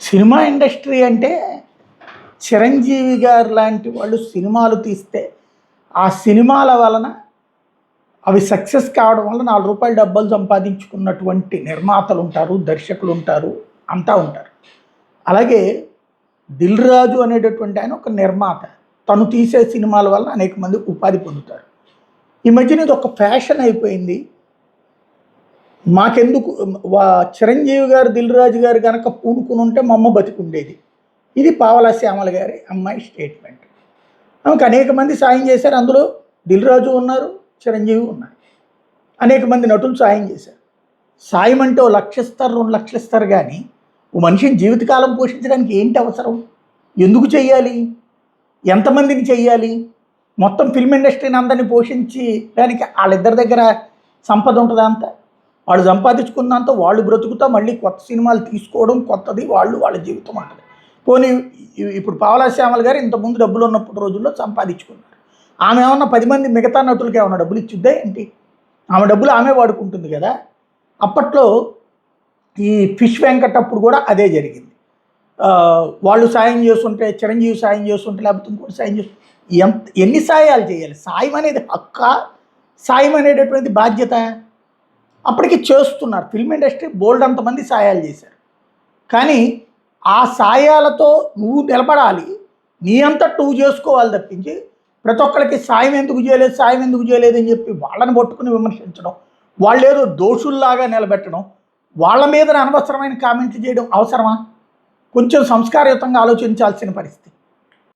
Cinema industry అంటే చిరంజీవి గారు లాంటి వాళ్ళు సినిమాలు తీస్తే ఆ సినిమాల వలన అవి సక్సెస్ కావడం వల్ల ₹4 డబ్బులు సంపాదించుకున్నటువంటి నిర్మాతలు ఉంటారు, దర్శకులు ఉంటారు, అంతా ఉంటారు. అలాగే దిల్ రాజు అనేటటువంటి ఆయన ఒక నిర్మాత. తను తీసే సినిమాల వల్ల అనేక మంది ఉపాధి పొందుతారు. ఈ మధ్యన ఇది ఒక ఫ్యాషన్ అయిపోయింది. మాకెందుకు చిరంజీవి గారు, దిల్ రాజు గారు కనుక పూనుకుని ఉంటే మా అమ్మ బతికుండేది. ఇది పావలా శ్యామల గారి అమ్మాయి స్టేట్మెంట్. ఆమెకు అనేక మంది సాయం చేశారు. అందులో దిల్ రాజు ఉన్నారు, చిరంజీవి ఉన్నారు. అనేక మంది నటులు సాయం చేశారు. సాయం అంటే ఓ 1,00,000 ఇస్తారు, 2,00,000 ఇస్తారు, కానీ ఓ మనిషిని జీవితకాలం పోషించడానికి ఏంటి అవసరం? ఎందుకు చెయ్యాలి? ఎంతమందిని చెయ్యాలి? మొత్తం ఫిల్మ్ ఇండస్ట్రీని అందరినీ పోషించి దానికి వాళ్ళిద్దరి దగ్గర సంపద ఉంటుందా? అంత వాళ్ళు సంపాదించుకున్నంత వాళ్ళు బ్రతుకుతా మళ్ళీ కొత్త సినిమాలు తీసుకోవడం, కొత్తది వాళ్ళ జీవితం ఉంటుంది. పోనీ ఇప్పుడు పావలా శ్యామల గారు ఇంతకుముందు డబ్బులు ఉన్నప్పుడు రోజుల్లో సంపాదించుకున్నారు. ఆమె ఏమన్నా 10 మంది మిగతా నటులకి ఏమన్నా డబ్బులు ఇచ్చిద్దా ఏంటి? ఆమె డబ్బులు ఆమె వాడుకుంటుంది కదా. అప్పట్లో ఈ ఫిష్ వెంకట్ అప్పుడు కూడా అదే జరిగింది. వాళ్ళు సాయం చేస్తుంటే, చిరంజీవి సాయం చేస్తుంటే, లేకపోతే ఇంకోటి సాయం చేస్తుంటే ఎన్ని సాయాలు చేయాలి? సాయం అనేది హక్క, సాయం అనేటటువంటి బాధ్యత. అప్పటికి చేస్తున్నారు. ఫిల్మ్ ఇండస్ట్రీ బోల్డ్ అంతమంది సాయాలు చేశారు. కానీ ఆ సాయాలతో నువ్వు నిలబడాలి, నీ అంతట నువ్వు చేసుకోవాలి తప్పించి ప్రతి ఒక్కరికి సాయం ఎందుకు చేయలేదు అని చెప్పి వాళ్ళని పట్టుకుని విమర్శించడం, వాళ్ళేదో దోషుల్లాగా నిలబెట్టడం, వాళ్ళ మీద అనవసరమైన కామెంట్లు చేయడం అవసరమా? కొంచెం సంస్కారయుతంగా ఆలోచించాల్సిన పరిస్థితి.